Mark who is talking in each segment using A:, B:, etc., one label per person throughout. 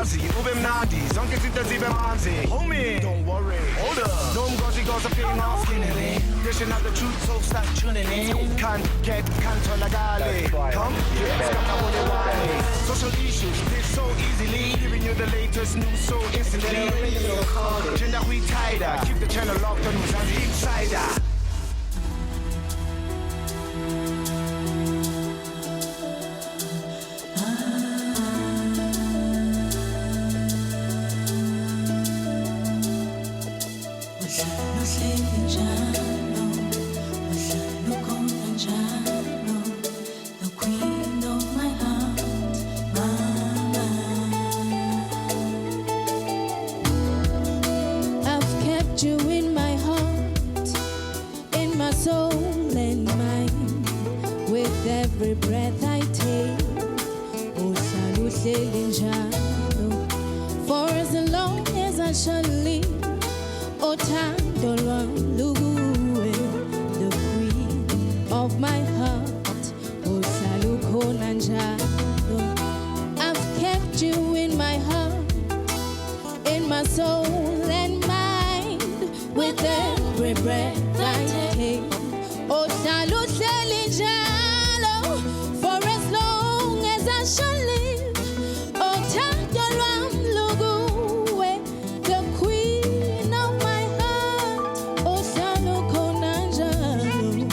A: Mzansi, ube mnandi, zonke izinto zibe manzi. Homie, don't worry, hold up. No mgozi goes up in off skinny. Dishing out the truth, so start tuning in. Can't get, can't tolerate. Come, let's come up with it. Social issues, live so easily. Giving you the latest news so instantly. Gender we tighter, keep the channel locked on Mzansi Insider.
B: You in my heart, in my soul and mind, with every breath I take. Oh, uhleli njalo, for as long as I shall live. Oh, thando lwami lukuwe, the queen of my heart. Oh, ukhona njalo. I've kept you in my heart, in my soul and mind, with every breath I take. Oh, uhleli njalo, for as long as I shall live. Oh, thando lwami lukuwe, the queen of my heart. Oh, ukhona njalo.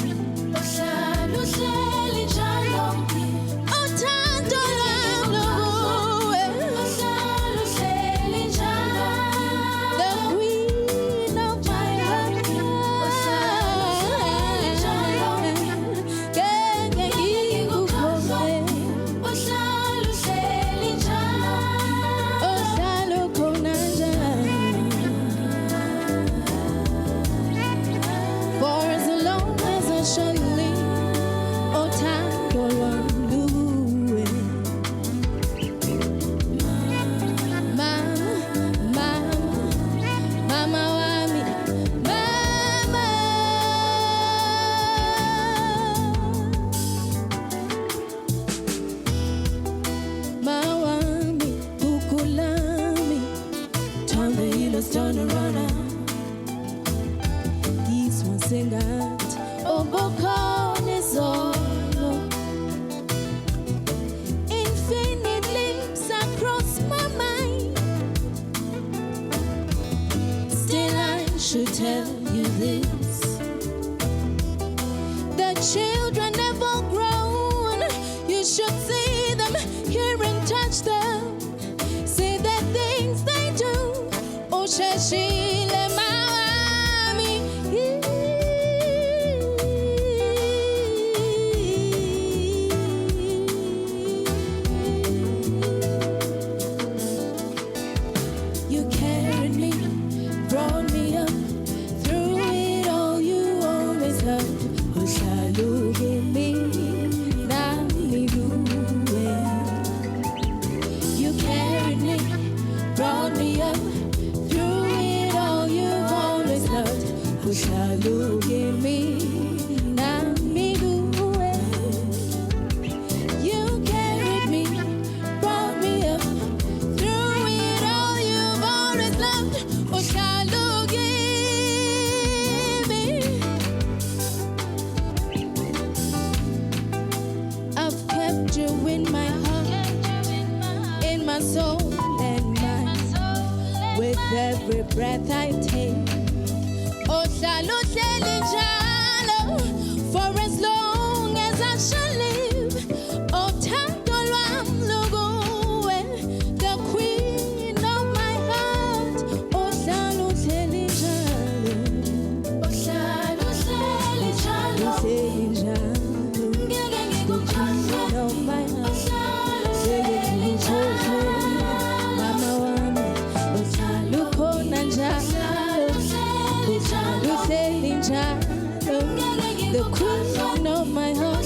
B: Uhleli njalo. Oh, thando lwami lukuwe. Uhleli njalo. The queen of my heart. Ngeke ngikukhohlwe. Uhleli njalo. Oh, ukhona njalo. For as long as I shall live. Oh, thando lwami lukuwe. Mama wami, mama wami, ukulami, turn the healers, turn around. This one sing out, oh, bokone zolo. Infinite lips across my mind. Still I should tell you this. The children never grown. You should see them, hear and touch them. See the things they do. Oh, Shashile Mami. You carried me, brought me up. Through it all, you always loved. Who shall you give me? You carried me, brought me up. Through it all, you always loved. Who shall you give me? You carried me, brought me up. Through it all, you've always loved. Who shall you give me? I've kept you in my heart, in my soul and mind, with every breath I take. Oh, uhleli njalo, for as long as I shall live. Oh, thando lwami lukuwe, the queen of my heart. Oh, uhleli njalo. Uhleli njalo. Uhleli njalo. Ngeke ngikukhohlwe. Of my heart. Ngeke ngikukhohlwe. Mama wami, ukhona njalo. Uhleli njalo. The queen of my heart.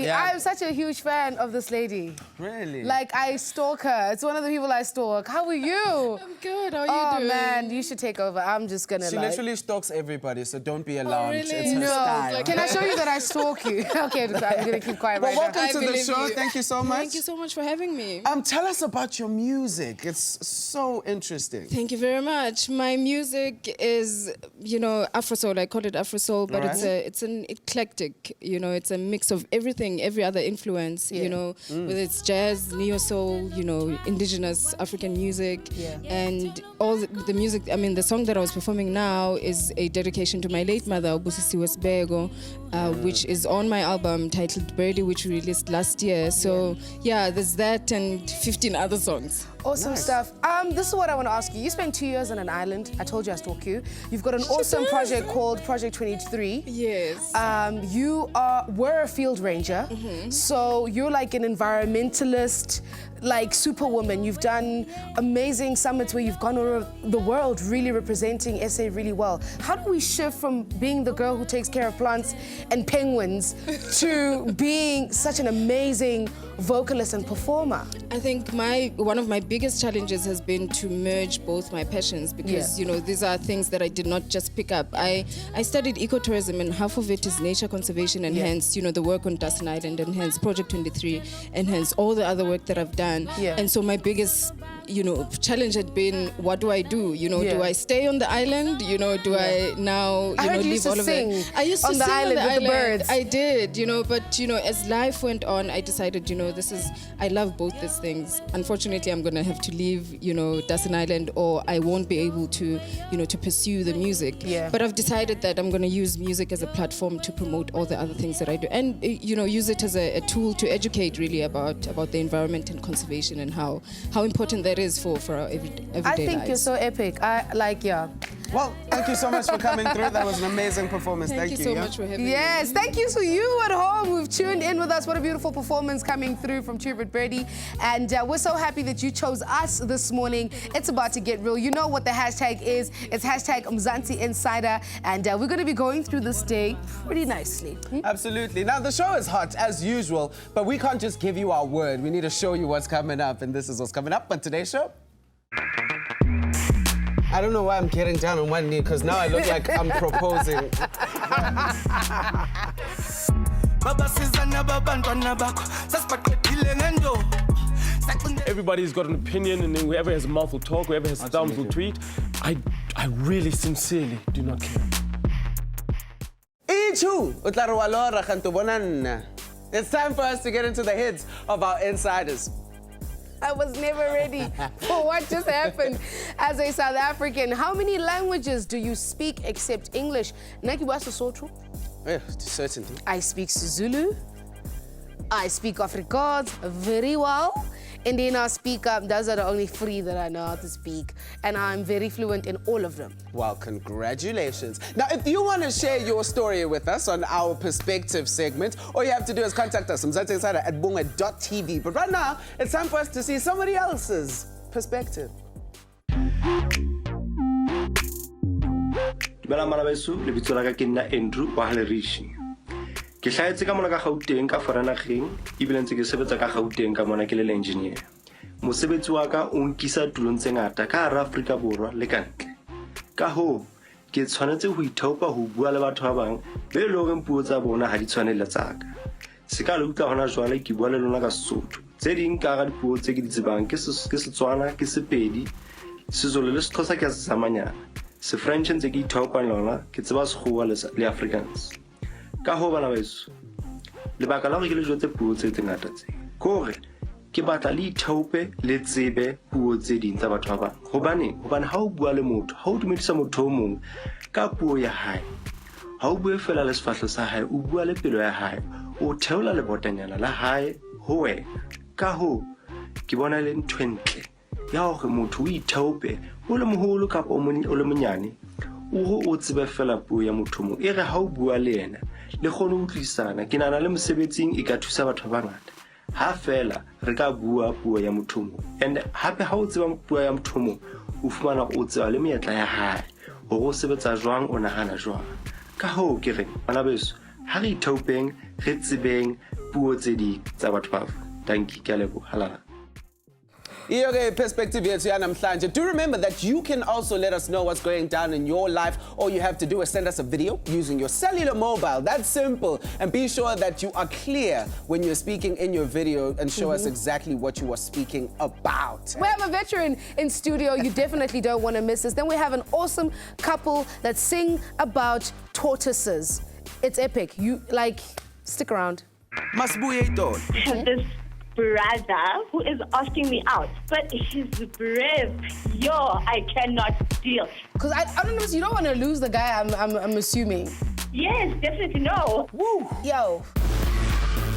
C: Honestly,
D: Yeah.
C: I'm such a huge fan of this lady.
D: Really?
C: Like, I stalk her. It's one of the people I stalk. How are you?
B: I'm good. How are you doing?
C: Oh, man, you should take over. I'm just gonna
D: She literally stalks everybody, so don't be alarmed.
B: really?
D: It's her
C: No.
D: style.
C: Can I show you that I stalk you? Okay, I'm gonna keep quiet
D: Well,
C: right now.
D: welcome
B: I
D: to the
B: believe
D: show.
B: you.
D: Thank you so much.
B: Thank you so much for having me.
D: Tell us about your music. It's so interesting.
B: Thank you very much. My music is, Afro soul. I call it Afro soul, but
D: Alright.
B: it's an eclectic. It's a mix of everything, every other influence. Whether it's jazz, neo soul, indigenous African music, and all the music. I mean, the song that I was performing now is a dedication to my late mother, Obusisi Wesbego, which is on my album titled Birdie, which we released last year. So there's that and 15 other songs.
C: Awesome stuff. This is what I want to ask you. You spent 2 years on an island. I told you I stalk you. You've got an awesome project called Project 23.
B: Yes.
C: You were a field ranger, so you're like an environmentalist, like superwoman. You've done amazing summits where you've gone all over the world, really representing SA really well. How do we shift from being the girl who takes care of plants and penguins to being such an amazing vocalist and performer?
B: I think one of my biggest challenges has been to merge both my passions because these are things that I did not just pick up. I studied ecotourism, and half of it is nature conservation, and hence the work on Dustin Island, and hence Project 23, and hence all the other work that I've done. And so my biggest challenge had been, what do I do? Do I stay on the island? Do I now leave all of it? I used to
C: on
B: sing
C: the island
B: on the
C: with the birds.
B: I did, but as life went on, I decided, I love both these things. Unfortunately, I'm gonna have to leave, Dustin Island, or I won't be able to, to pursue the music. But I've decided that I'm gonna use music as a platform to promote all the other things that I do, and use it as a tool to educate really about the environment and conservation and how important that is for our everyday
C: I think
B: lives.
C: you're so epic.
D: Well, thank you so much for coming through. That was an amazing performance.
B: Thank you so much for having me.
C: Yes, thank you to you at home who've tuned in with us. What a beautiful performance coming through from Tubert Birdie. And we're so happy that you chose us this morning. It's about to get real. You know what the hashtag is. It's hashtag Mzansi Insider. And we're going to be going through this day pretty nicely.
D: Absolutely. Now, the show is hot, as usual, but we can't just give you our word. We need to show you what's coming up, and this is what's coming up on today's show. I don't know why I'm getting down on one knee, because now I look like I'm proposing.
E: Everybody's got an opinion, and then whoever has a mouth will talk, whoever has thumbs will tweet. I really sincerely do not care.
D: It's time for us to get into the hits of our insiders.
C: I was never ready for what just happened. As a South African, how many languages do you speak except English? Naki wa Sesotho?
D: Yeah, certainly.
C: I speak Zulu. I speak Afrikaans very well. And then I speak those are the only 3 that I know how to speak. And I'm very fluent in all of them.
D: Well, congratulations. Now, if you want to share your story with us on our Perspective segment, all you have to do is contact us, Mzansi Insider at bunga.tv. But right now, it's time for us to see somebody else's perspective.
F: Dumela bana beso, lebitso la ka ke nna Andrew wa Halerishi. Ke hlaetse ka mona ka Gauteng ka Foranageng, ebile ntse ke sebetsa ka Gauteng ka mona ke le engineer. Mosebetsi wa ka o nkisa tulong tse ngata ka hara Afrika Borwa le kantle. Ka ho ke tshwanetse ho ithaopa ho bua le batho ba bang be le hore puo tsa bona ha di tshwane le tsaka. Se ka le utlwa hona jwale ke bua le lona ka Sesotho. Tse ding ka ga dipuo tse ke di tsebang ke Setswana, ke Sepedi, Sezulu le Sexhosa ke se samanyana. Se French ntse ke ithaopa lona ke tseba Sekgowa le Afrikaans. Ka ho bana beso lebaka la gore ke le jotse puo tse ngata tse kore ke batla le ithaope le tsebe puo tse ding tsa batho ba bang hobane ha o bua le motho ha o dumedisa motho o mong ka puo ya hae ha o bue fela le sefahlo sa hae o bua le pelo ya hae o theola le botanyana la hae ho wena ka ho ke bona le ntwentle ya hore motho o ithaope o le moholo kapa o le monyane o tsebe fela puo ya motho mo e re ha o bua le yena le khone o tlisana ke nana le mosebetsing e ka thusa batho ba bangata ha fela re ka bua puo ya motho mo and hape ha o tseba puo ya motho mo o fumana o tseba le meetla ya hae ho go sebetsa jwang o nahana jwang ka ho ke re bana beso ha re ithaopeng re tsebeng puo tse ding tsa batho ba thank you ke a leboha halala.
D: Okay, perspective here to namhlanje. Do remember that you can also let us know what's going down in your life. All you have to do is send us a video using your cellular mobile. That's simple. And be sure that you are clear when you're speaking in your video and show us exactly what you are speaking about.
C: We have a veteran in studio. You definitely don't want to miss this. Then we have an awesome couple that sing about tortoises. It's epic. You stick around.
A: Masibuye Ito.
G: This brother who is asking me out, but his breath, I cannot deal.
C: Because I don't know, you don't want to lose the guy, I'm assuming.
G: Yes, definitely no.
C: Woo! Yo.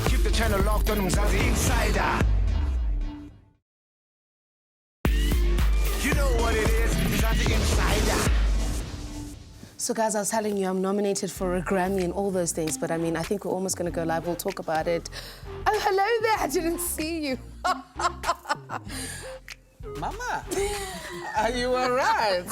A: Keep the channel locked on Mzansi Insider. You know what it is, Mzansi Insider.
C: So guys, I was telling you I'm nominated for a Grammy and all those things, but I mean, I think we're almost going to go live. We'll talk about it. Oh, hello there. I didn't see you.
D: Mama, are you all right?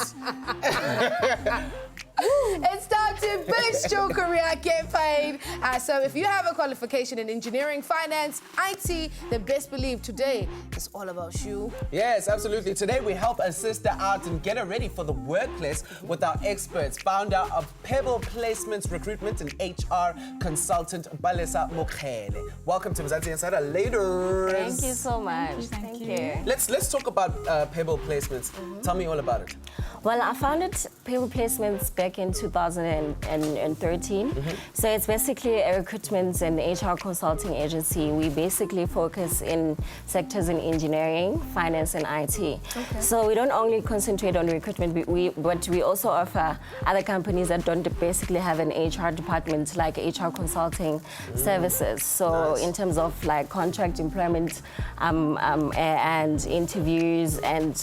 C: It's time to boost your career, get paid. So if you have a qualification in engineering, finance, IT, then best believe today is all about you.
D: Yes, absolutely. Today we help a sister out and get her ready for the workplace with our experts, founder of Pebble Placements Recruitment and HR consultant, Balesa Mokhele. Welcome to Mzansi Insider, ladies.
H: Thank you so much. Thank you.
D: Let's talk about Pebble Placements. Tell me all about it.
H: Well, I founded Pebble Placements back in 2013. So it's basically a recruitment and HR consulting agency. We basically focus in sectors in engineering, finance, and IT. Okay. So we don't only concentrate on recruitment, but we also offer other companies that don't basically have an HR department, like HR consulting services. So in terms of contract employment and interviews and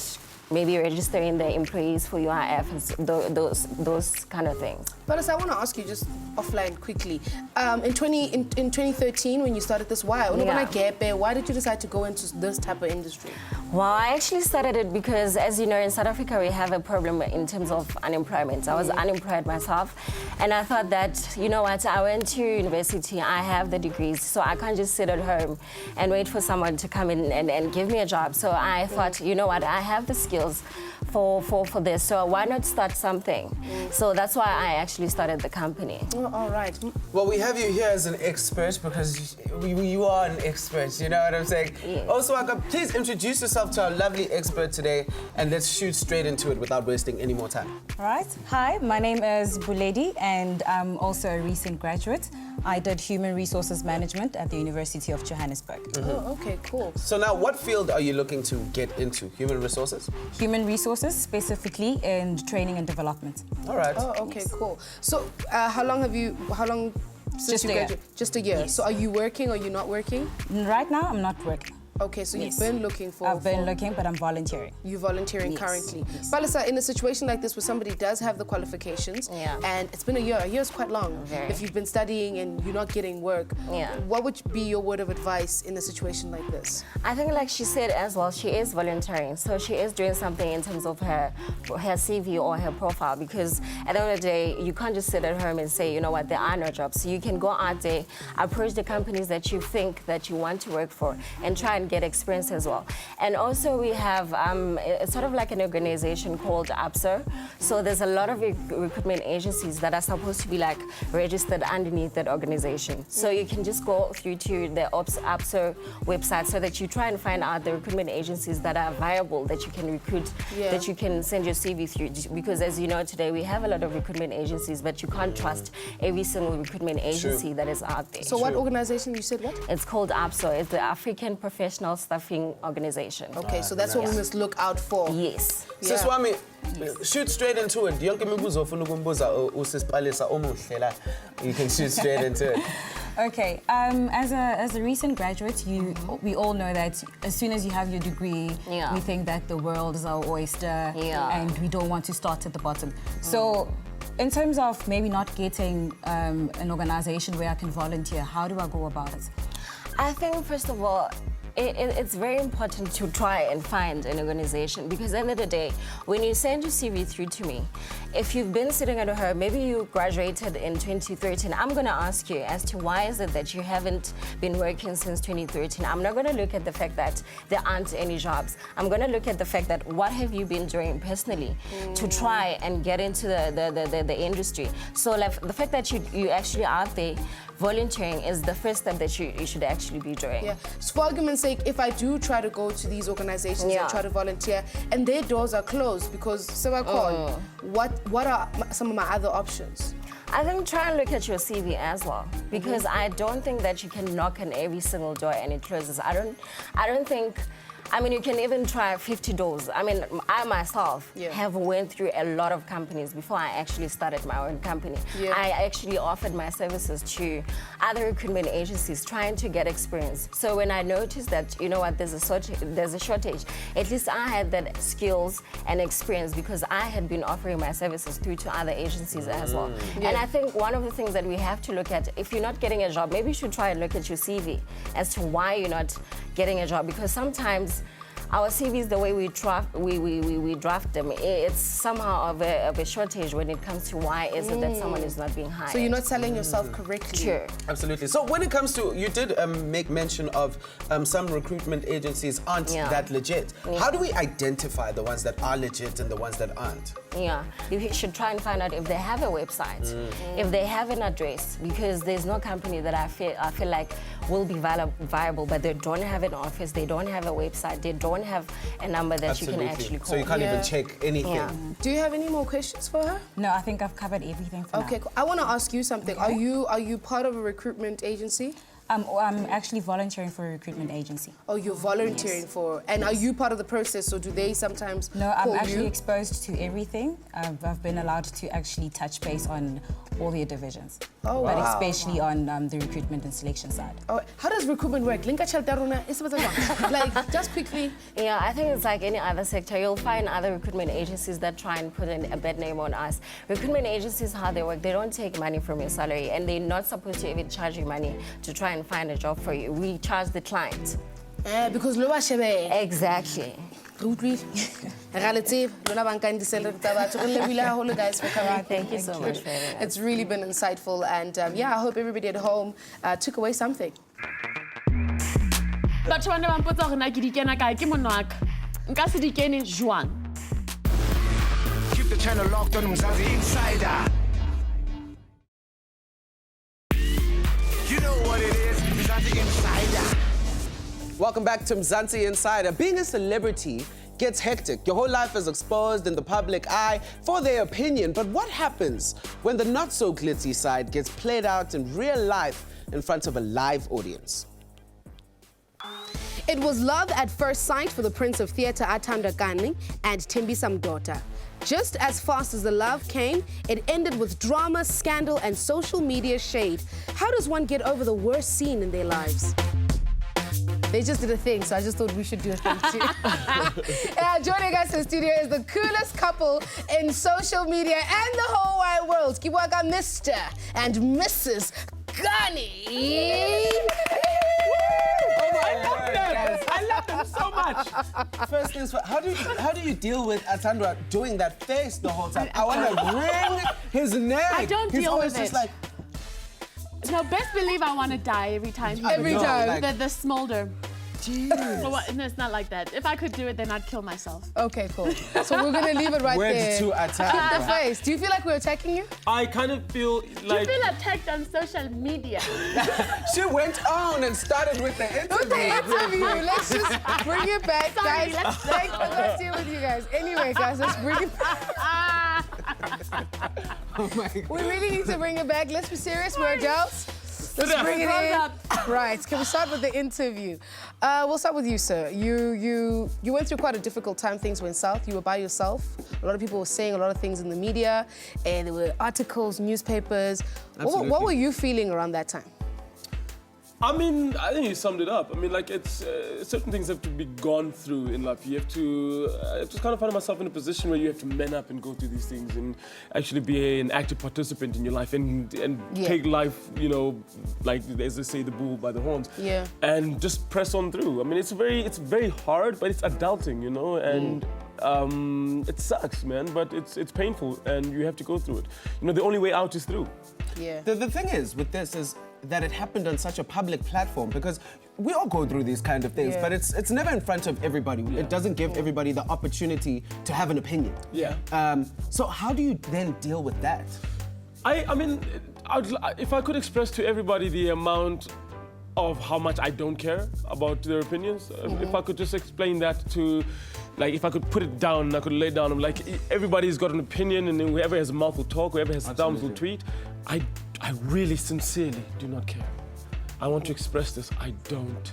H: maybe registering the employees for UIF, those kind of things.
C: But I want to ask you just offline quickly. In 2013, when you started this, why did you decide to go into this type of industry?
H: Well, I actually started it because, as you know, in South Africa, we have a problem in terms of unemployment. I was unemployed myself, and I thought that, you know what, I went to university, I have the degrees, so I can't just sit at home and wait for someone to come in and give me a job. So I thought, you know what, I have the skills for this, so why not start something? So that's why I actually started the company.
C: Oh, all right.
D: Well, we have you here as an expert because you are an expert, you know what I'm saying?
H: Yes.
D: Also, Aka, please introduce yourself to our lovely expert today and let's shoot straight into it without wasting any more time.
I: All right. Hi, my name is Buledi and I'm also a recent graduate. I did Human Resources Management at the University of Johannesburg.
C: Oh, okay, cool.
D: So now, what field are you looking to get into? Human resources?
I: Human Resources, specifically in training and development.
D: All right.
C: Oh, okay, cool. So how long since
I: Just
C: you
I: a year.
C: graduated? Just a year.
I: Yes.
C: So are you working or you're not working?
I: Right now, I'm not working.
C: Okay, so
I: Yes.
C: you've been looking for...
I: I've been looking, but I'm volunteering.
C: You're volunteering
I: Yes,
C: currently.
I: yes.
C: Balasa, in a situation like this where somebody does have the qualifications and it's been a year is quite long.
H: Very.
C: If you've been studying and you're not getting work, what would be your word of advice in a situation like this?
H: I think, like she said as well, she is volunteering. So she is doing something in terms of her CV or her profile, because at the end of the day, you can't just sit at home and say, you know what, there are no jobs. So you can go out there, approach the companies that you think that you want to work for and try and get experience as well. And also we have it's sort of like an organization called APSO. So there's a lot of recruitment agencies that are supposed to be registered underneath that organization. So you can just go through to the APSO website so that you try and find out the recruitment agencies that are viable, that you can recruit, that you can send your CV through. Because as you know today, we have a lot of recruitment agencies, but you can't trust every single recruitment agency that is out there.
C: So what organization, you said what?
H: It's called APSO. It's the African Professional Staffing Organization.
C: Okay, so that's what we must look out for.
H: Yes.
C: Yeah.
D: Swami, shoot straight into it. Yonke imibuzo ofuna ukumbuza usisipalisa omuhle la. You can shoot straight into it.
I: Okay, as a recent graduate, we all know that as soon as you have your degree, we think that the world is our oyster and we don't want to start at the bottom. So in terms of maybe not getting an organization where I can volunteer, how do I go about it?
H: I think, first of all, It's very important to try and find an organization, because at the end of the day, when you send your CV through to me, if you've been sitting at home, maybe you graduated in 2013, I'm going to ask you as to why is it that you haven't been working since 2013. I'm not going to look at the fact that there aren't any jobs. I'm going to look at the fact that what have you been doing personally to try and get into the industry. So like, the fact that you actually are out there volunteering is the first step that you should actually be doing.
C: Yeah. So for argument's sake, if I do try to go to these organizations and try to volunteer and their doors are closed because what are some of my other options?
H: I think try and look at your CV as well, because I don't think that you can knock on every single door and it closes. I don't think. I mean, you can even try 50 doors. I mean, I myself have went through a lot of companies before I actually started my own company. I actually offered my services to other recruitment agencies trying to get experience. So when I noticed that, you know what, there's a shortage, at least I had that skills and experience because I had been offering my services through to other agencies as well. And I think one of the things that we have to look at, if you're not getting a job, maybe you should try and look at your CV as to why you're not getting a job, because sometimes our CVs, the way we draft them, it's somehow of a shortage when it comes to why is it that someone is not being hired.
C: So you're not selling yourself correctly.
H: Sure.
D: Absolutely. So when it comes to, you did make mention of some recruitment agencies aren't that legit. How do we identify the ones that are legit and the ones that aren't?
H: Yeah, you should try and find out if they have a website, if they have an address, because there's no company that I feel like will be viable, but they don't have an office, they don't have a website, they don't have a number that you can actually call.
D: So you can't even check anything.
H: Yeah.
C: Do you have any more questions for her?
I: No, I think I've covered everything for now.
C: Okay, cool. I want to ask you something. Are you part of a recruitment agency?
I: I'm actually volunteering for a recruitment agency.
C: Oh, you're volunteering for, and are you part of the process, or do they sometimes
I: No, I'm
C: call
I: actually
C: you?
I: exposed to everything. I've been allowed to actually touch base on all the divisions.
C: Oh,
I: but
C: wow.
I: especially on the recruitment and selection side.
C: Oh, how does recruitment work? Like, just quickly.
H: Yeah, I think it's like any other sector. You'll find other recruitment agencies that try and put a bad name on us. Recruitment agencies, how they work, they don't take money from your salary, and they're not supposed to even charge you money to try and find a job for you. We charge the client.
C: Because
H: Exactly.
C: Relative, guys, for coming.
H: Thank you so much for having us.
C: It's really been insightful, and I hope everybody at home took away something.
J: Batho ba ne ba mpotsa hore na ke di kena kae ke monna wa ka. Nka se di kene jwang.
A: Keep the channel locked on Mzansi Insider. You know what it is, Mzansi Insider.
D: Welcome back to Mzansi Insider. Being a celebrity gets hectic. Your whole life is exposed in the public eye for their opinion. But what happens when the not-so-glitzy side gets played out in real life in front of a live audience?
C: It was love at first sight for the Prince of Theatre Atanda Kani and Tembisa Mdota. Just as fast as the love came, it ended with drama, scandal, and social media shade. How does one get over the worst scene in their lives? They just did a thing, so I just thought we should do a thing too. Joining us in the studio is the coolest couple in social media and the whole wide world. Kiwaga Mr. and Mrs. Ghani.
D: I love them so much. First things first, how do you deal with Atandra doing that face the whole time? I want to wring his neck.
J: I don't
D: He's
J: deal
D: always
J: with
D: just
J: it.
D: like,
J: No, best believe I want to die every time.
C: Every time.
D: like-
J: The smolder.
D: jeez.
J: No, no, it's not like that. If I could do it, then I'd kill myself.
C: Okay, cool. So we're gonna leave it right
D: Words
C: there.
D: to attack.
C: Keep the face. Do you feel like we're attacking you?
E: I kind of feel like...
J: You feel attacked on social media.
D: She went on and started with the interview.
C: Let's just bring it back,
J: Sorry,
C: guys. Let's deal with you guys. Anyway, guys, let's bring it back.
D: Oh my God.
C: We really need to bring it back. Let's be serious. We're adults. Let's bring it in. Right. Can we start with the interview? We'll start with you, sir. You went through quite a difficult time. Things went south. You were by yourself. A lot of people were saying a lot of things in the media, and there were articles, newspapers. What were you feeling around that time?
E: I mean, I think you summed it up. I mean, like, it's certain things have to be gone through in life. You have to. I just kind of find myself in a position where you have to man up and go through these things and actually be an active participant in your life and take life, you know, like as they say, the bull by the horns.
C: Yeah.
E: And just press on through. I mean, it's very hard, but it's adulting, you know, and. It sucks, man, but it's painful, and you have to go through it. You know, the only way out is through.
C: Yeah.
D: The thing is with this is that it happened on such a public platform because we all go through these kind of things, but it's never in front of everybody. Yeah. It doesn't give everybody the opportunity to have an opinion.
E: Yeah.
D: So how do you then deal with that?
E: I mean, if I could express to everybody the amount of how much I don't care about their opinions, if I could just explain that to, like, if I could put it down and I could lay down, I'm like, everybody's got an opinion, and whoever has a mouth will talk, whoever has thumbs will tweet. I really sincerely do not care. I want to express this. I don't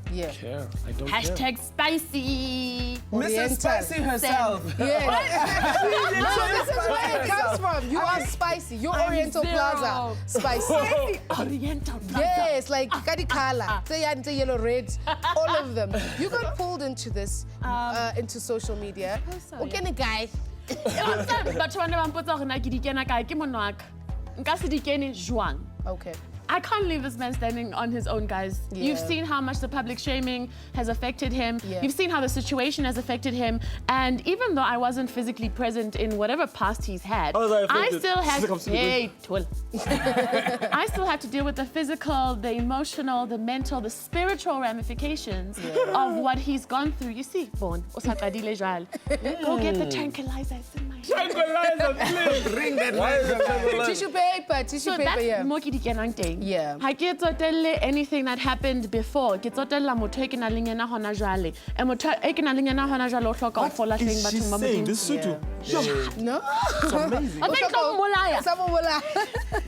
E: care. I don't care.
J: #spicy.
D: Mrs. Spicy herself.
C: Yeah. No, this is where it comes from. You are spicy. You're Oriental Plaza. Spicy.
J: Oriental Plaza.
C: Yes, like Kadikala, say yellow, red, all of them. You got pulled into this, into social media. Okay, guy. Okay.
J: I can't leave this man standing on his own, guys.
C: Yeah.
J: You've seen how much the public shaming has affected him.
C: Yeah.
J: You've seen how the situation has affected him. And even though I wasn't physically present in whatever past he's had, I still had I still have to deal with the physical, the emotional, the mental, the spiritual ramifications of what he's gone through. You see, Bon, go get the tranquilizers in my
E: Tranquilizer, please.
D: Bring that
C: Tissue paper,
J: so that's
C: yeah.
J: mo ke di kenang teng.
C: Yeah.
J: Ha ke tsotelle anything that happened before. Ke tsotella motho e ke nang le yena hona jwale. E motho e ke nang le yena hona jwale o hloka ho fola hleng bathong ba modimo.
E: This Sotho.
C: No?
E: It's amazing.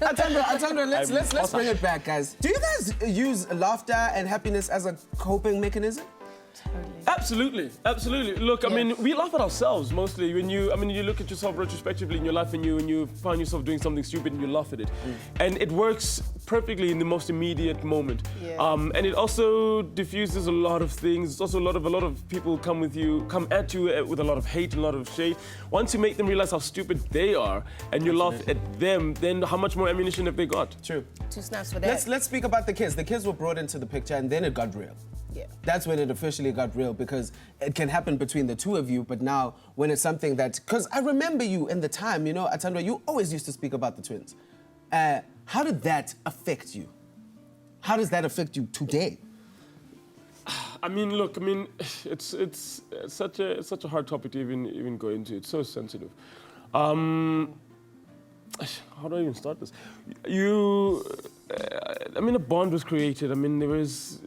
D: Atandra, let's bring it back, guys. Do you guys use laughter and happiness as a coping mechanism?
E: Absolutely. Look, I mean, we laugh at ourselves mostly. When you look at yourself retrospectively in your life, and you find yourself doing something stupid, and you laugh at it, and it works perfectly in the most immediate moment.
C: Yeah.
E: And it also diffuses a lot of things. It's also a lot of people come at you with a lot of hate and a lot of shade. Once you make them realize how stupid they are, and you laugh at them, then how much more ammunition have they got?
D: True.
C: 2 snaps for that.
D: Let's speak about the kids. The kids were brought into the picture, and then it got real.
C: Yeah.
D: That's when it officially got real, because it can happen between the two of you, but now when it's something that, because I remember you in the time, you know, Atandra, you always used to speak about the twins. How did that affect you? How does that affect you today?
E: I mean, look, it's such a hard topic to even go into. It's so sensitive. How do I even start this? A bond was created. I mean, there was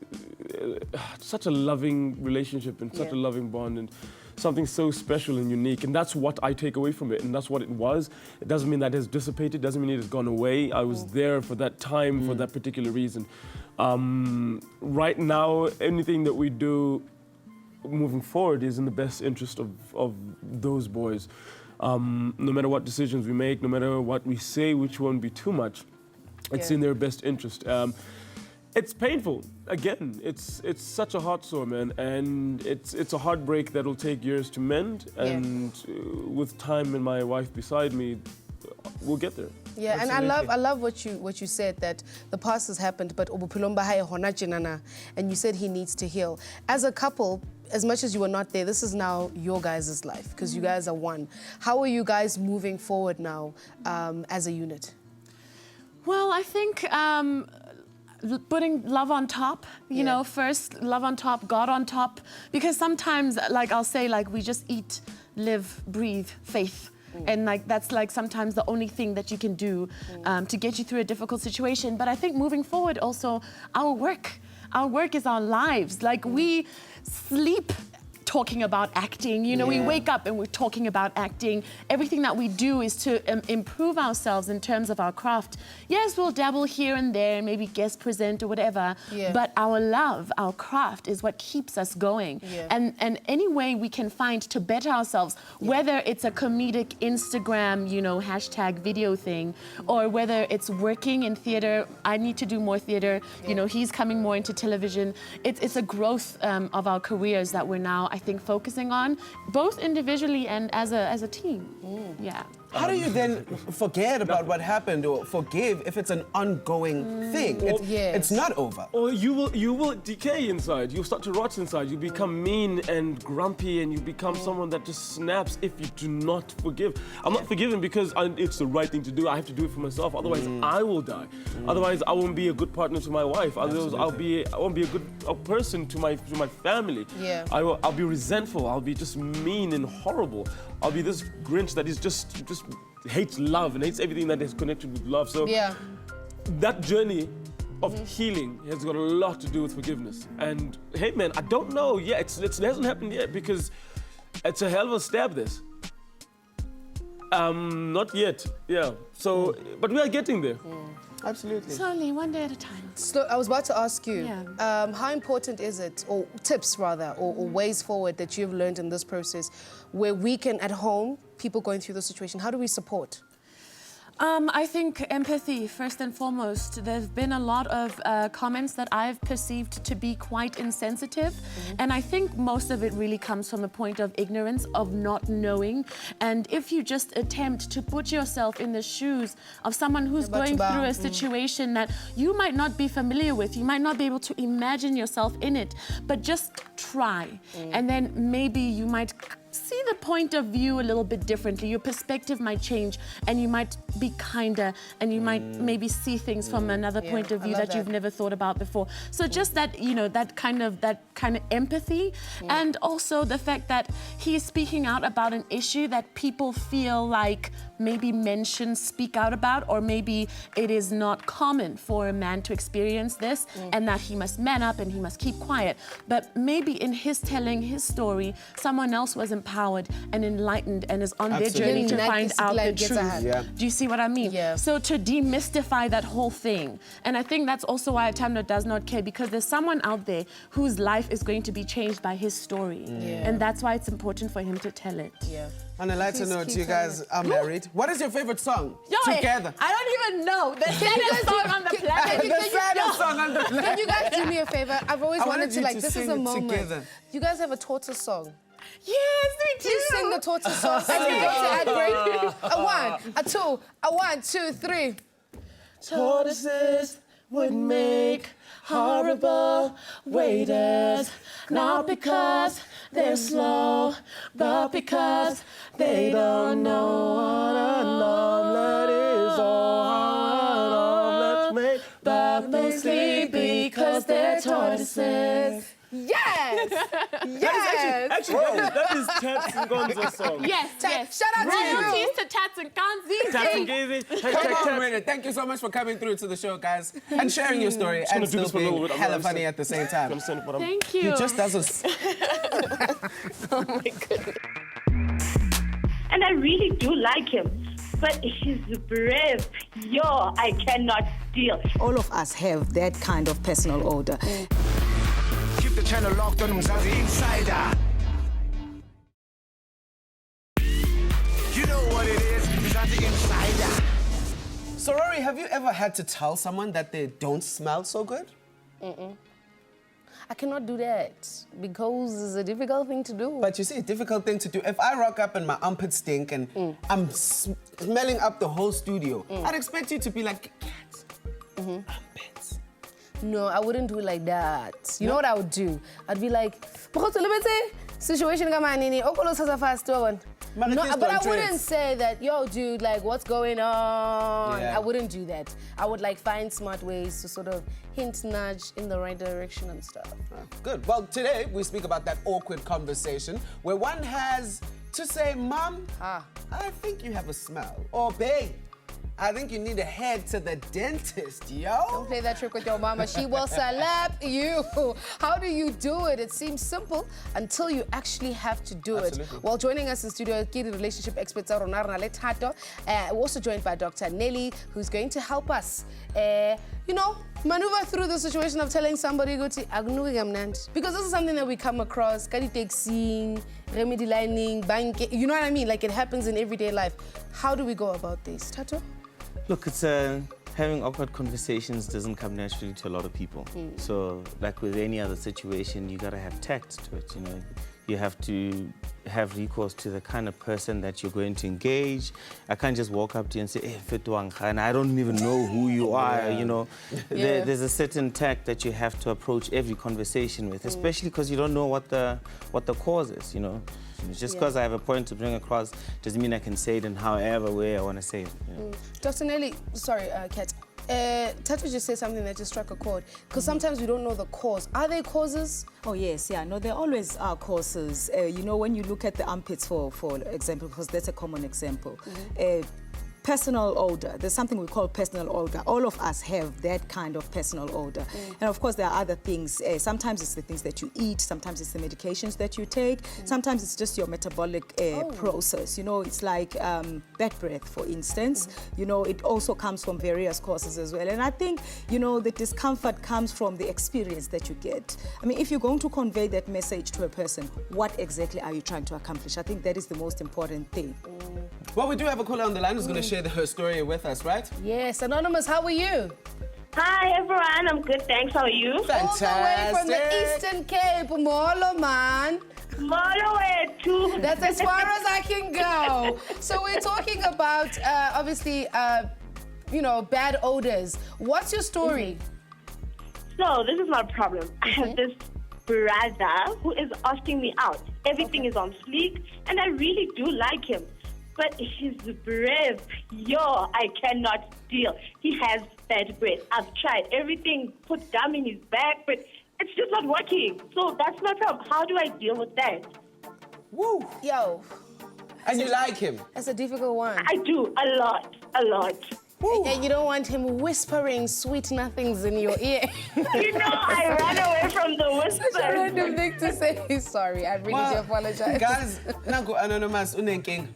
E: such a loving relationship and such a loving bond and something so special and unique. And that's what I take away from it. And that's what it was. It doesn't mean that it's dissipated. It doesn't mean it has gone away. I was there for that time, for that particular reason. Right now, anything that we do moving forward is in the best interest of those boys. No matter what decisions we make, no matter what we say, which won't be too much, it's in their best interest. It's painful. Again, it's such a heart sore, man, and it's a heartbreak that'll take years to mend. And with time and my wife beside me, we'll get there.
C: Yeah, and I love what you said, that the past has happened, but and you said he needs to heal. As a couple, as much as you were not there, this is now your guys' life, because you guys are one. How are you guys moving forward now as a unit?
J: Well, I think putting love on top, you know, first love on top, God on top, because sometimes, like I'll say, like we just eat, live, breathe, faith. And like that's like sometimes the only thing that you can do to get you through a difficult situation. But I think moving forward also, our work is our lives. Like we sleep, talking about acting. You know, we wake up and we're talking about acting. Everything that we do is to improve ourselves in terms of our craft. Yes, we'll dabble here and there, maybe guest present or whatever, but our love, our craft is what keeps us going. And any way we can find to better ourselves, whether it's a comedic Instagram, you know, hashtag video thing, or whether it's working in theater. I need to do more theater. You know, he's coming more into television. It's a growth of our careers that we're now, I think, focusing on, both individually and as a team. Yeah.
D: How do you then forget about what happened or forgive if it's an ongoing thing? It's not over.
E: Or you will decay inside. You'll start to rot inside. You become mean and grumpy, and you become someone that just snaps if you do not forgive. I'm not forgiving because it's the right thing to do. I have to do it for myself. Otherwise, I will die. Otherwise, I won't be a good partner to my wife. Otherwise, I won't be a good person to my family. I'll be resentful. I'll be just mean and horrible. I'll be this Grinch that is just hates love and hates everything that is connected with love. So that journey of healing has got a lot to do with forgiveness. And hey, man, I don't know. Yeah, it hasn't happened yet because it's a hell of a stab, this. Not yet. Yeah. So, but we are getting there.
D: Absolutely.
J: Slowly, one day at a time.
C: So I was about to ask you, how important is it, or tips rather, or ways forward that you've learned in this process where we can, at home, people going through the situation, how do we support?
J: I think empathy, first and foremost. There's been a lot of comments that I've perceived to be quite insensitive. And I think most of it really comes from a point of ignorance, of not knowing. And if you just attempt to put yourself in the shoes of someone who's going through a situation that you might not be familiar with, you might not be able to imagine yourself in it, but just try. And then maybe you might see the point of view a little bit differently. Your perspective might change, and you might be kinder, and you might maybe see things from another point of view that you've never thought about before. So just that, you know, that kind of empathy, and also the fact that he is speaking out about an issue that people feel like maybe men shouldn't speak out about, or maybe it is not common for a man to experience this, and that he must man up and he must keep quiet. But maybe in his telling his story, someone else was empowered and enlightened and is on their journey to find out the truth. Do you see what I mean? So to demystify that whole thing. And I think that's also why Tamno does not care, because there's someone out there whose life is going to be changed by his story. And that's why it's important for him to tell it.
D: On a lighter note, you guys are married. What is your favorite song? Together.
J: I don't even know. The saddest song on the planet.
D: The saddest song on the planet.
C: Can you guys do me a favor? I've always wanted to, like, this is a moment.
D: Together.
C: You guys have a tortoise song.
J: Yes, we do.
C: Please sing the tortoise song. As we go to ad break. A one, a two, a 1, 2, 3.
J: Tortoises would make horrible waiters, not because they're slow, but because they don't know what an omelet is or how an omelet's made. But mostly because they're tortoises.
C: Yes! Yes!
E: Actually, that is Tats and Gonzo's song.
J: Yes, yes.
C: Shout out to you.
J: Royalties to Tats and Gonzi.
E: Tats and Gazy.
D: Come on, Rita. Thank you so much for coming through to the show, guys, and sharing your story and still being hella funny at the same time.
J: Thank you.
D: He just doesn't.
J: Oh my goodness.
G: And I really do like him. But he's brave. Yo, I cannot deal.
K: All of us have that kind of personal odor.
A: Keep the channel locked on Mzansi Insider. You know what it is, Mzansi Insider.
D: So, Rory, have you ever had to tell someone that they don't smell so good?
C: I cannot do that because it's a difficult thing to do.
D: But you see, a difficult thing to do. If I rock up and my armpits stink and I'm smelling up the whole studio, I'd expect you to be like, cats, armpits.
C: No, I wouldn't do it like that. You know what I would do? I'd be like, situation no, but I wouldn't say that, yo, dude, like, what's going on? I wouldn't do that. I would, like, find smart ways to sort of hint, nudge in the right direction and stuff.
D: Good. Well, today we speak about that awkward conversation where one has to say, Mom, I think you have a smell. Or, babe, I think you need to head to the dentist, yo.
C: Don't play that trick with your mama. She will slap you. How do you do it? It seems simple until you actually have to do it. Well, joining us in studio, Kiri relationship experts are we're also joined by Dr. Nelly, who's going to help us, maneuver through the situation of telling somebody, because this is something that we come across, remedy lining, bank, you know what I mean? Like it happens in everyday life. How do we go about this? Tato?
L: Look, it's having awkward conversations doesn't come naturally to a lot of people. So, like with any other situation, you gotta have tact to it. You have to have recourse to the kind of person that you're going to engage. I can't just walk up to you and say, "Hey, Fetwang," and I don't even know who you are. There's a certain tact that you have to approach every conversation with, especially because you don't know what the cause is. Just because I have a point to bring across doesn't mean I can say it in however way I want to say it.
C: Dr. Nelly, sorry, Kat. Tato just said something that just struck a chord. Because sometimes we don't know the cause. Are there causes?
K: Oh, yes, yeah. No, there always are causes. When you look at the armpits, for example, because that's a common example. Personal odor. There's something we call personal odor. All of us have that kind of personal odor. And of course, there are other things. Sometimes it's the things that you eat. Sometimes it's the medications that you take. Sometimes it's just your metabolic process. It's like bad breath, for instance. It also comes from various causes as well. And I think, the discomfort comes from the experience that you get. I mean, if you're going to convey that message to a person, what exactly are you trying to accomplish? I think that is the most important thing.
D: Well, we do have a caller on the line who's going to share her story with us, right?
C: Yes. Anonymous, how are you?
G: Hi, everyone. I'm good, thanks. How are you?
D: Fantastic.
C: All the way from the Eastern Cape, Molo, man.
G: Molo, too.
C: That's as far as I can go. So we're talking about, obviously, bad odors. What's your story?
G: So this is my problem. I have this brother who is asking me out. Everything is on fleek, and I really do like him. But his breath, I cannot deal. He has bad breath. I've tried everything, put gum in his back, but it's just not working. So that's my problem. How do I deal with that?
D: Woo!
C: Yo.
D: And you like him?
C: That's a difficult one.
G: I do, a lot.
C: And you don't want him whispering sweet nothings in your ear.
G: I run away from the whispers.
C: Such a random thing to say. Sorry, I really do apologize.
D: Guys, Nanko Anonymous, unenking.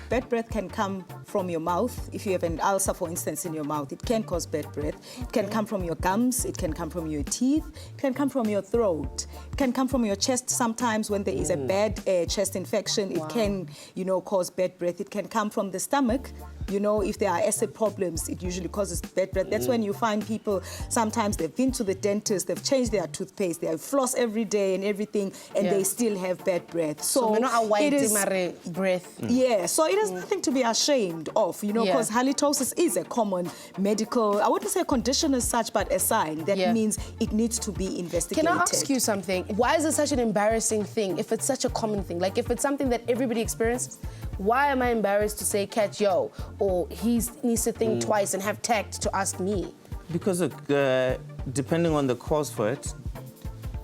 K: Bad breath can come from your mouth. If you have an ulcer, for instance, in your mouth, it can cause bad breath. It can come from your gums. It can come from your teeth. It can come from your throat. It can come from your chest sometimes when there is a bad chest infection. It can, cause bad breath. It can come from the stomach. If there are acid problems, it usually causes bad breath. That's when you find people, sometimes they've been to the dentist, they've changed their toothpaste, they have floss every day and everything, and they still have bad breath. So it is
C: breath.
K: Yeah, so it is nothing to be ashamed of, because halitosis is a common medical, I wouldn't say a condition as such, but a sign that means it needs to be investigated.
C: Can I ask you something? Why is it such an embarrassing thing if it's such a common thing? Like if it's something that everybody experiences, why am I embarrassed to say, "Catch yo," or he needs to think twice and have tact to ask me?
L: Because depending on the cause for it,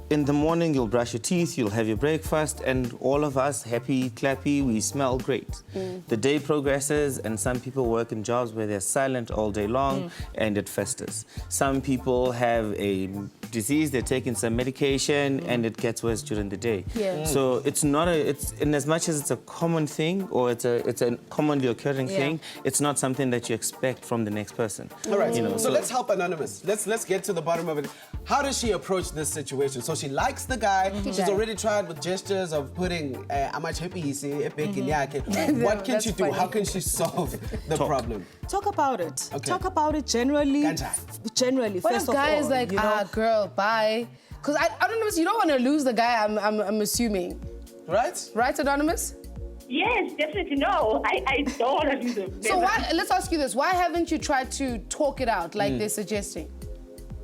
L: in the morning you'll brush your teeth, you'll have your breakfast, and all of us happy, clappy, we smell great. The day progresses, and some people work in jobs where they're silent all day long, and it festers. Some people have a disease, they're taking some medication, and it gets worse during the day. So it's not it's in as much as it's a common thing, or it's a commonly occurring thing, it's not something that you expect from the next person.
D: All right, so let's help Anonymous. Let's get to the bottom of it. How does she approach this situation? So she likes the guy. She's already tried with gestures of putting what can she do?
C: Funny.
D: How can she solve the problem?
K: Talk about it.
D: Okay.
K: Talk about it generally. Generally,
C: What
K: first
C: if guy
K: of
C: is
K: all,
C: like, girl, bye? Because Anonymous, you don't want to lose the guy, I'm assuming.
D: Right?
C: Right, Anonymous?
G: Yes, definitely. No, I don't want to lose him.
C: So let's ask you this. Why haven't you tried to talk it out like they're suggesting?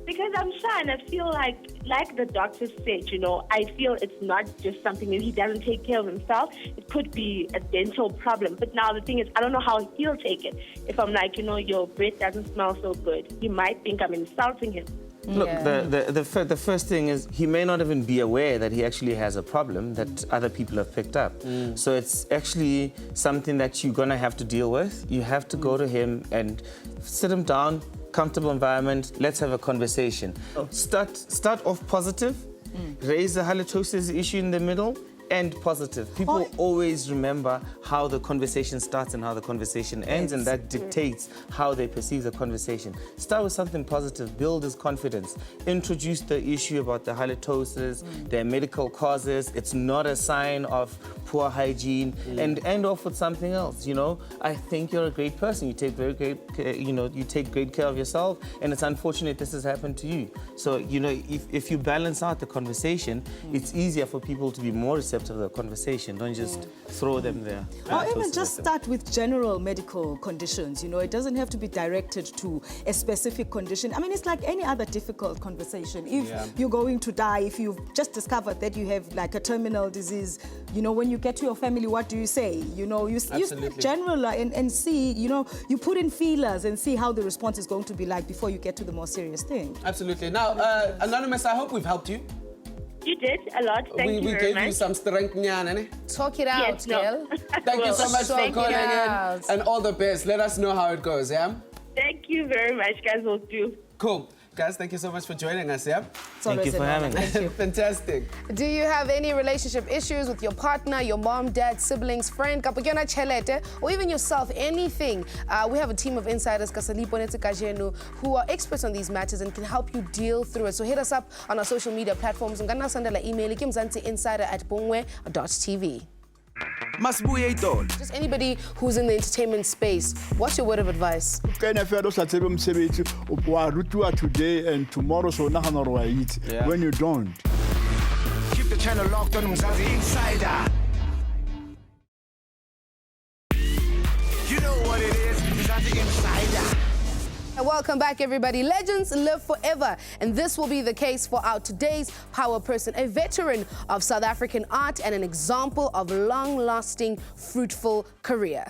G: Because I'm shy and I feel like the doctor said, I feel it's not just something that he doesn't take care of himself. It could be a dental problem. But now the thing is, I don't know how he'll take it. If I'm like, your breath doesn't smell so good, he might think I'm insulting him.
L: Look, the first thing is he may not even be aware that he actually has a problem that other people have picked up. So it's actually something that you're going to have to deal with. You have to go to him and sit him down, comfortable environment, let's have a conversation. Start off positive, raise the halitosis issue in the middle, and positive. People always remember how the conversation starts and how the conversation ends, and that dictates how they perceive the conversation. Start with something positive, build his confidence, introduce the issue about the halitosis, their medical causes. It's not a sign of poor hygiene, and end off with something else. You know, I think you're a great person. You take you take great care of yourself, and it's unfortunate this has happened to you. So, you know, if you balance out the conversation, it's easier for people to be more receptive of the conversation. Don't just throw them there.
K: Or even just start with general medical conditions. You know, it doesn't have to be directed to a specific condition. I mean, it's like any other difficult conversation. If you're going to die, if you've just discovered that you have like a terminal disease, you know, when you get to your family, what do you say? You know, you speak general and see, you know, you put in feelers and see how the response is going to be like before you get to the more serious thing.
D: Absolutely. Now, Anonymous, I hope we've helped you.
G: You did a lot. Thank you very much.
D: We gave you some strength, Nyan.
C: Talk it out, girl.
D: Thank you so much for calling in, and all the best. Let us know how it goes, yeah?
G: Thank you very much, guys. Will do.
D: Cool. Guys, thank you so much for joining us, yeah?
L: Thank you for having us.
D: Fantastic.
C: Do you have any relationship issues with your partner, your mom, dad, siblings, friend, or even yourself, anything? We have a team of insiders who are experts on these matters and can help you deal through it. So hit us up on our social media platforms. Email Mzansi Insider at bongwe.tv. Just anybody who's in the entertainment space, what's your word of advice?
M: Today and tomorrow, so when you don't.
A: Keep the channel locked on Mzansi Insider. You know what it is, Mzansi Insider.
C: Welcome back, everybody. Legends live forever, and this will be the case for our today's power person, a veteran of South African art and an example of long-lasting, fruitful career.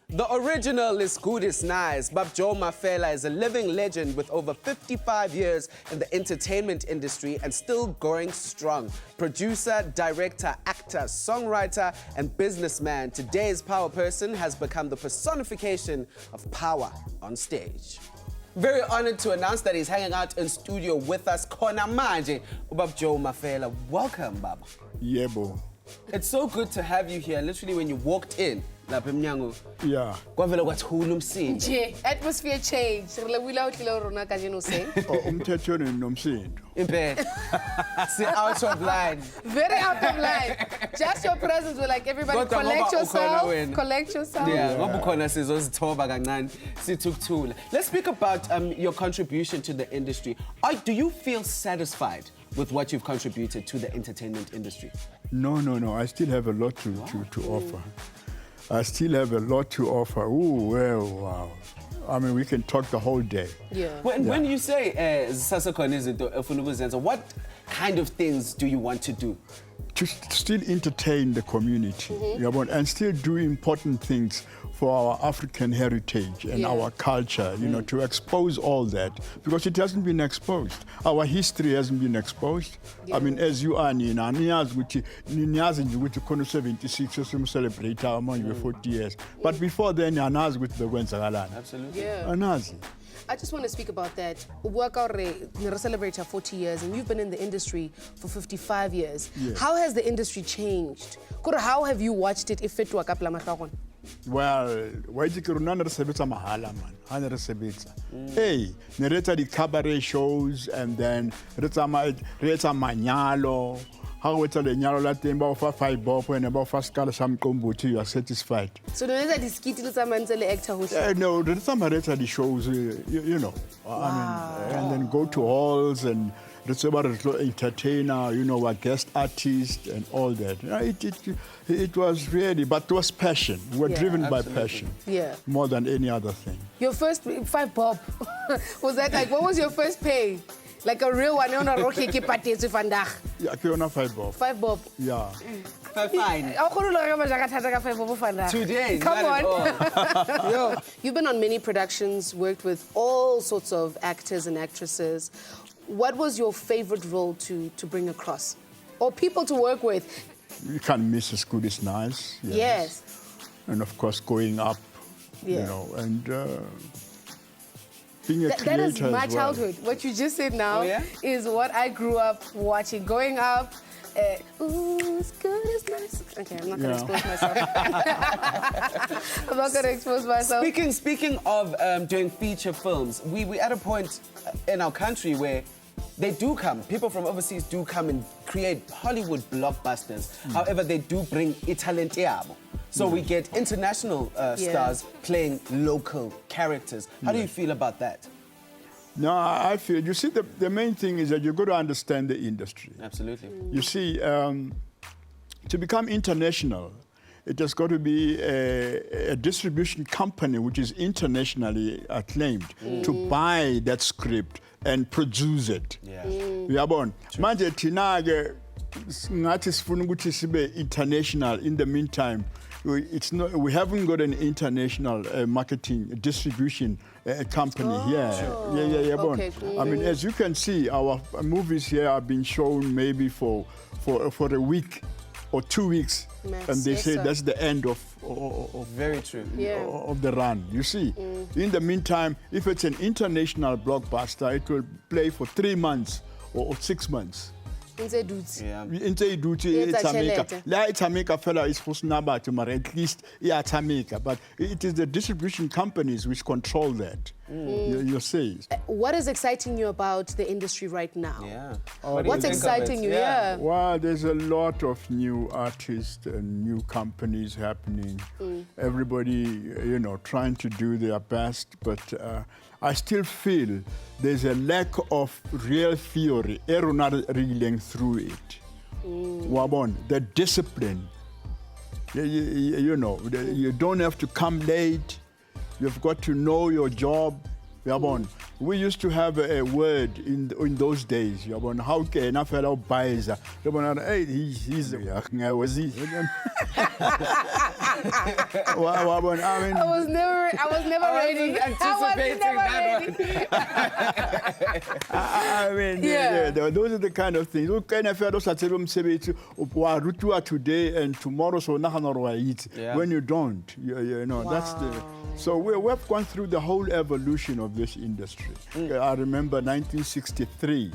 D: The original is good, is nice. Bab Joe Mafela is a living legend with over 55 years in the entertainment industry and still going strong. Producer, director, actor, songwriter, and businessman, today's power person has become the personification of power on stage. Very honored to announce that he's hanging out in studio with us. Kona manje, Bab Joe Mafela. Welcome, Baba.
M: Yebo.
D: It's so good to have you here. Literally, when you walked in,
M: yeah.
C: Atmosphere change.
D: Out of line.
C: Very out of line. Just your presence will like everybody collect yourself. Collect yourself.
D: Let's speak about your contribution to the industry. Do you feel satisfied with what you've contributed to the entertainment industry?
M: No. I still have a lot to offer. I still have a lot to offer. Ooh, well, wow. I mean, we can talk the whole day.
C: Yeah.
D: When you say what kind of things do you want to do?
M: To still entertain the community, and still do important things for our African heritage and our culture, you know, to expose all that, because it hasn't been exposed. Our history hasn't been exposed. I mean, as you are, Nina, which 76 we celebrate our money 40 years. But before then, Nina's with the Gwenzagalan.
D: Absolutely.
C: Yeah. I just want to speak about that. We celebrate our 40 years, and you've been in the industry for 55 years.
M: Yes.
C: How has the industry changed? How have you watched it?
M: Well, why did you not mahala man? Hey, nareta the cabaret shows, and then reta manyalo. How we tell the nyalo latin about 5 bob and about fast color some combo you are satisfied.
C: So the reta the skit is a mentally actor who
M: no, the reta the shows, you know.
C: Wow.
M: I mean, and then go to halls and it's about an entertainer, you know, a guest artist and all that. You know, it was really, but it was passion. We were driven by passion.
C: Yeah.
M: More than any other thing.
C: Your first 5 bob, was that like, what was your first pay? Like a real one on a rocky party to vandaag.
M: Yeah, I on 5 bob.
C: 5 bob.
M: Yeah.
D: Fine. Today.
C: Come on. You've been on many productions, worked with all sorts of actors and actresses. what was your favorite role to bring across? Or people to work with?
M: You can't miss As Good As Nice.
C: Yes.
M: And of course, going up, you know, and being a creator
C: that is my
M: as well.
C: childhood. What you just said now is what I grew up watching. Going up, ooh, as good as nice. Okay, I'm not going to expose myself. I'm not going to expose myself.
D: Speaking of doing feature films, we at a point in our country where they do come, people from overseas do come and create Hollywood blockbusters. However, they do bring Italiano. So we get international stars playing local characters. How do you feel about that?
M: No, I feel, you see, the main thing is that you've got to understand the industry.
D: Absolutely.
M: You see, to become international, it has got to be a distribution company which is internationally acclaimed to buy that script and produce it. Uyabona? Manje thina ke ngathi sifuna ukuthi sibe international. In the meantime, we haven't got an international marketing distribution company here.
C: Okay, cool.
M: I mean, as you can see, our movies here are being shown maybe for a week or 2 weeks, and they say that's the end of
D: very true
M: of the run. You see, in the meantime, if it's an international blockbuster, it will play for 3 months or 6 months.
C: Inse duty.
M: Inse duty, it's America. La it's America fella is for snaba to mar at least it's America, but it is the distribution companies which control that. You see.
C: What is exciting you about the industry right now?
D: Yeah.
C: What's exciting you? Yeah.
M: Well, there's a lot of new artists and new companies happening. Everybody, you know, trying to do their best, but I still feel there's a lack of real theory, reading through it. Wabon, the discipline. You know, you don't have to come late. You've got to know your job. Yabon. We used to have a word in those days. Yabon, how can a fellow buys? Yabon, hey, he's was he? I
C: was never ready.
D: Anticipating that
M: I mean, those are the kind of things. Today and tomorrow, so when you don't, you know, that's the. So we've gone through the whole evolution of this industry. I remember 1963.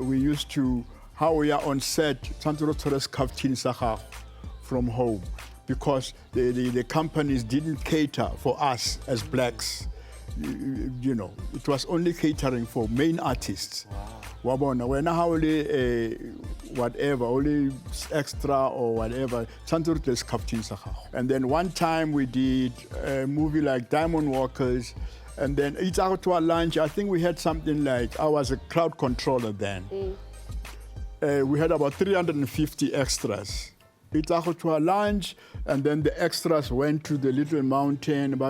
M: We used to, how we are on set, from home, because the companies didn't cater for us as blacks. You know, it was only catering for main artists. Wabona, when only whatever, only extra or whatever, and then one time we did a movie like Diamond Walkers, and then it's out to our lunch. I think we had something like, I was a crowd controller then. We had about 350 extras. It's out to our lunch, and then the extras went to the little mountain, and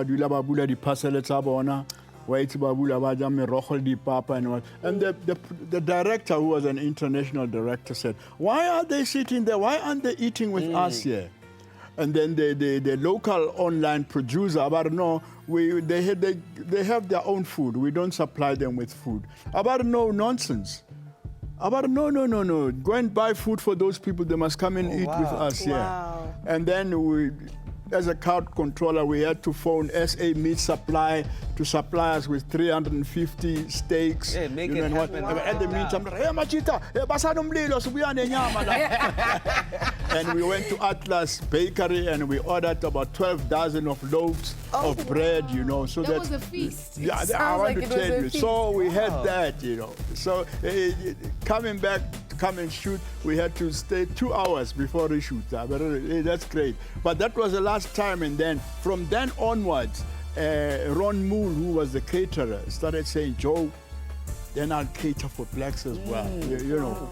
M: the director, who was an international director, said, why are they sitting there? Why aren't they eating with us here? And then the local online producer, but no, they have their own food. We don't supply them with food. About no nonsense. About no. Go and buy food for those people. They must come and eat with us here.
C: Wow.
M: And then we, as a crowd controller, we had to phone SA Meat Supply to supply us with 350 steaks.
D: Yeah, make it happen.
M: At the meantime, hey, Machita, and we went to Atlas Bakery and we ordered about 12 dozen of loaves of bread, you know. So
C: that was a feast.
M: Yeah, I want to tell you. So we had that, you know. So coming back to come and shoot, we had to stay 2 hours before the shoot. That's great. But that was the last time, and then from then onwards, Ron Moon, who was the caterer, started saying, Joe, then I'll cater for blacks as well, you know.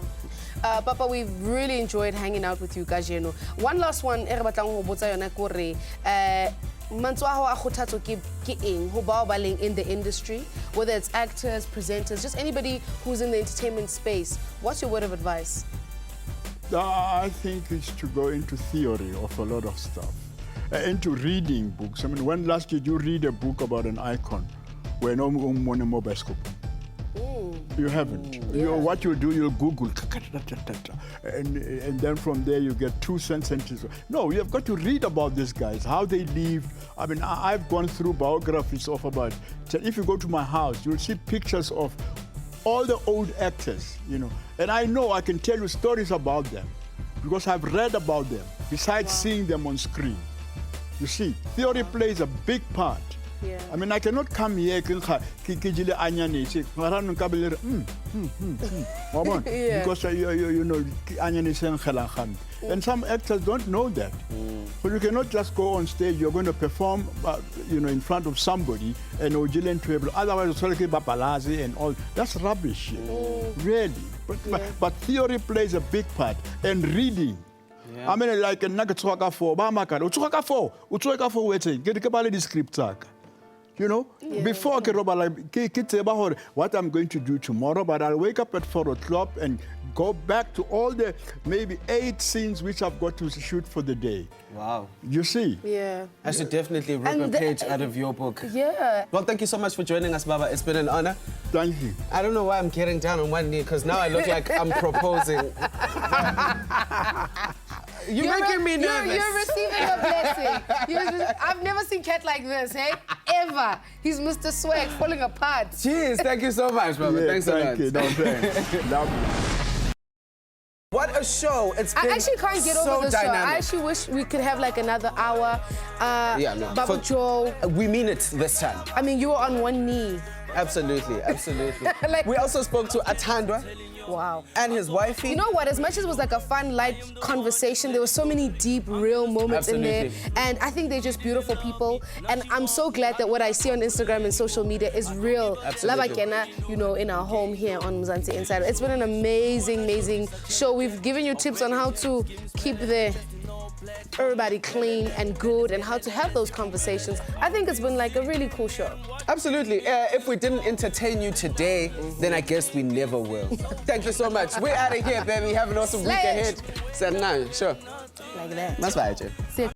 C: Papa, we've really enjoyed hanging out with you, Kajeno. One last one, in the industry, whether it's actors, presenters, just anybody who's in the entertainment space. What's your word of advice?
M: I think it's to go into theory of a lot of stuff. Into reading books. I mean, when last did you read a book about an icon? When You haven't. What you'll do, you'll Google, and then from there you get 2 sentences. No, you have got to read about these guys, how they live. I mean, I've gone through biographies of about. If you go to my house, you'll see pictures of all the old actors, you know, and I know I can tell you stories about them because I've read about them besides seeing them on screen. You see, theory plays a big part.
C: Yeah.
M: I mean, I cannot come here because you know and some actors don't know that. So you cannot just go on stage. You're going to perform, you know, in front of somebody and otherwise it's papalazi and all. That's rubbish, really. But theory plays a big part, and reading. I mean, like a nugget for waiting. Get the script. You know, before what I'm going to do tomorrow, but I'll wake up at 4 o'clock and go back to all the maybe 8 scenes which I've got to shoot for the day.
D: Wow.
M: You see?
C: Yeah.
D: I should definitely rip a page out of your book.
C: Yeah.
D: Well, thank you so much for joining us, Baba. It's been an honor.
M: Thank you.
D: I don't know why I'm getting down on one knee, because now I look like I'm proposing. You're making me nervous.
C: You're receiving a blessing. I've never seen Cat like this, hey? Ever. He's Mr. Swag, falling apart.
D: Jeez, thank you so much, Baba.
M: Yeah,
D: Thanks a lot.
M: thank you. No, thanks. Love you.
D: What a show. It's been
C: I actually can't get
D: so
C: over the show.
D: dynamic.
C: I actually wish we could have like another hour. Babu
D: For-
C: Joe.
D: We mean it this time.
C: I mean, you were on one knee.
D: Absolutely, absolutely.
C: Like-
D: We also spoke to Atandwa.
C: Wow.
D: And his wifey.
C: You know what? As much as it was like a fun, light conversation, there were so many deep, real moments in there. And I think they're just beautiful people. And I'm so glad that what I see on Instagram and social media is real.
D: Absolutely.
C: Labakena, you know, in our home here on Mzansi Insider. It's been an amazing, amazing show. We've given you tips on how to keep everybody clean and good and how to have those conversations. I think it's been like a really cool show.
D: Absolutely. If we didn't entertain you today, then I guess we never will. Thank you so much. We're out of here, baby. Have an awesome week ahead. Sure.
C: Like that.
D: That's right, Jay.
C: See you.